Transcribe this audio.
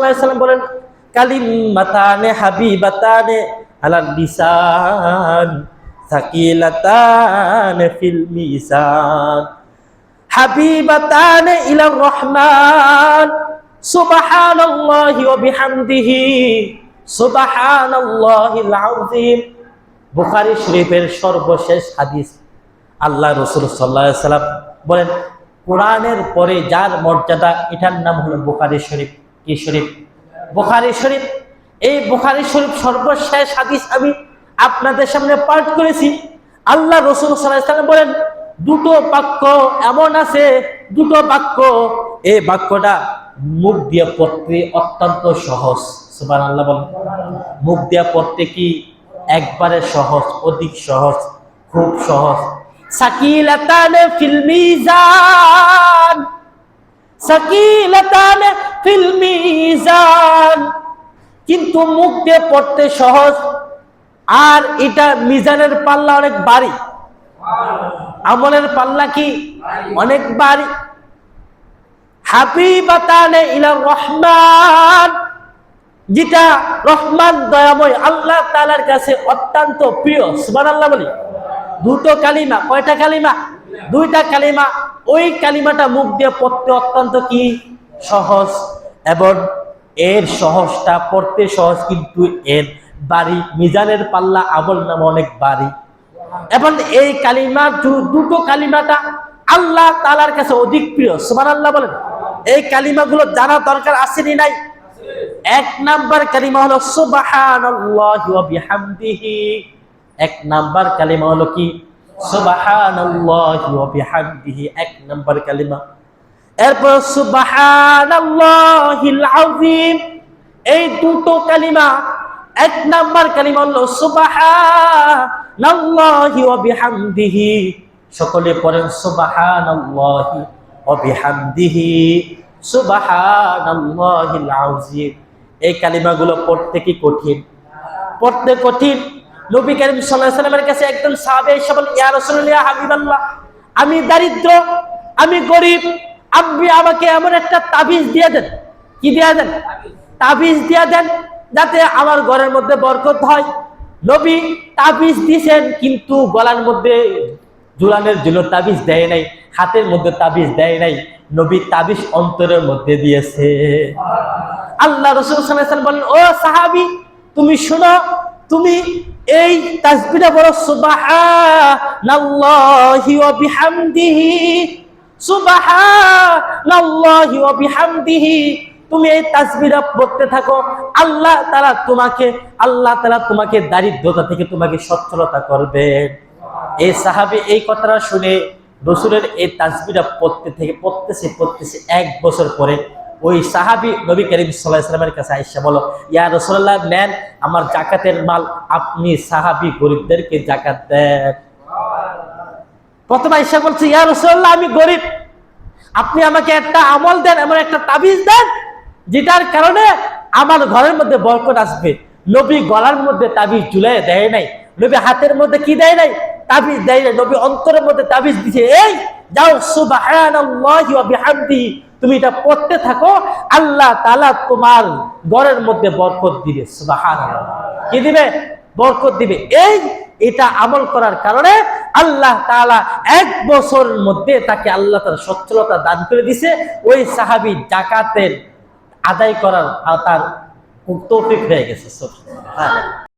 সাল্লাল্লাহু বলেন কালিমাতানে হাবিবাতানে আলাল লিসান সাকিলাতানে ফিল মিজান হাবিবাতানে ইলার রহমান সুবহানাল্লাহি ওয়া বিহামদিহি সুবহানাল্লাহিল আযীম। বুখারী শরীফের সর্বশেষ হাদিস। আল্লাহ রাসূল সাল্লাল্লাহু আলাইহি ওয়াসাল্লাম বলেন কোরআনের পরে যার মর্যাদা এটার নাম হলো বুখারী শরীফ। কি শরীফ? বুখারী শরীফ। এই বুখারী শরীফ সর্বশেষ হাদিস আমি আপনাদের সামনে পাঠ করেছি। আল্লাহ রাসূল সাল্লাল্লাহু আলাইহি ওয়াসাল্লাম বলেন দুটো বাক্য এমন আছে, দুটো বাক্য এই বাক্যটা মুখ দিয়ে পড়তে অত্যন্ত সহজ। সুবহানাল্লাহ বলেন। মুখ দিয়ে পড়তে কি একবারে সহজ, অধিক সহজ, খুব সহজ। সাকিলাতানে ফিল মিজান সাকিলাতানে ফিল মিজান, কিন্তু মুখ দিয়ে পড়তে সহজ আর এটা মিজানের পাল্লা অনেক ভারী। আমলের পাল্লা কি অনেক ভারী। হাবিবাতানে ইলা রহমান, যেটা রহমান দয়াময় আল্লাহ তাআলার কাছে অত্যন্ত প্রিয়। সুবহানাল্লাহ বলি। দুটো কালিমা। কয়টা কালিমা? দুইটা কালিমা। ওই কালিমাটা মুখ দিয়ে পড়তে অত্যন্ত কি সহজ, এবং এর সহজটা পড়তে সহজ, কিন্তু এর ভারী। মিজানের পাল্লা আমল নাম অনেক ভারী। এবং এই কালিমা দুটো কালিমাটা আল্লাহ তাআলার কাছে অধিক প্রিয়। সুবহানাল্লাহ বলেন। এই কালিমাগুলো জানা দরকার আছে নি নাই? এক নাম্বার কালিমা হলো সুবহানাল্লাহি ওয়া বিহামদিহি। এক নাম্বার কালিমা হলো কি? সুবহানাল্লাহি ওয়া বিহামদিহি, এক নাম্বার কালিমা। এরপর সুবহানাল্লাহিল আযীম। এই দুটো কালিমা। এক নাম্বার কালিমা হলো সুবহানাল্লাহি ওয়া বিহামদিহি। সকলে পড়েন সুবহানাল্লাহি ওয়া বিহামদিহি সুবহানাল্লাহিল আযীম। এই কালিমাগুলো পড়তে কি কঠিন? পড়তে কঠিন। নবী করিম সাল্লাল্লাহু আলাইহি ওয়াসাল্লামের কাছে একজন সাহাবী এসে বলেন, ইয়া রাসূলুল্লাহ, ইয়া হাবিবাল্লাহ, আমি দারিদ্র, আমি গরিব, আপনি আমাকে এমন একটা তাবিজ দিয়ে দেন। কি দিয়ে দেন? তাবিজ দিয়ে দেন, যাতে আমার ঘরের মধ্যে বরকত হয়। নবী তাবিজ দিয়েছেন, কিন্তু গলার মধ্যে ঝুলানোর জন্য তাবিজ দেয় নাই, হাতের মধ্যে তাবিজ দেয় নাই। নবী তাবিজ অন্তরের মধ্যে দিয়েছে। আল্লাহ রাসূল সাল্লাল্লাহু আলাইহি ওয়াসাল্লাম বলেন, ও সাহাবী, তুমি শোনো, তুমি এই তাসবিহটা বলো, সুবহানাল্লাহি ওয়া বিহামদিহি সুবহানাল্লাহি ওয়া বিহামদিহি। তুমি এই তাসবিহটা পড়তে থাকো, আল্লাহ তাআলা তোমাকে দারিদ্রতা থেকে তোমাকে সচ্ছলতা করবেন। এই সাহাবী এই কথাটা শুনে রাসূলের এই তাসবিহটা পড়তেছে 1 বছর পরে ওই সাহাবী নবী করিম সাল্লাল্লাহু আলাইহি ওয়াসাল্লামের কাছে আয়েশা বলো, ইয়া রাসূলুল্লাহ, নেন আমার যাকাতের মাল, আপনি সাহাবী গরিবদেরকে যাকাত দেন। প্রথমে আয়েশা বলছে, ইয়া রাসূলুল্লাহ, আমি গরিব, আপনি আমাকে একটা আমল দেন, এমন একটা তাবিজ দেন যেটার কারণে আমার ঘরের মধ্যে বরকত আসবে। নবী গলার মধ্যে তাবিজ ঝুলাই দেয় নাই, নবী হাতের মধ্যে কি দেয় নাই? তাবিজ দেয় নাই। নবী অন্তরের মধ্যে তাবিজ দিয়েছে, এই যাও, সুবহানাল্লাহি ওয়া বিহামদিহি, তুমি এটা পড়তে থাকো, আল্লাহ তাআলা তোমার ঘরের মধ্যে বরকত দিবে। সুবহানাল্লাহ। কি দিবে? বরকত দিবে। এটা আমল করার কারণে আল্লাহ তাআলা 1 বছরের মধ্যে তাকে আল্লাহ তাআলা সচ্ছলতা দান করে দিয়েছে। ওই সাহাবী যাকাতের আদায় করার তার তৌফিক হয়ে গেছে। সুবহানাল্লাহ।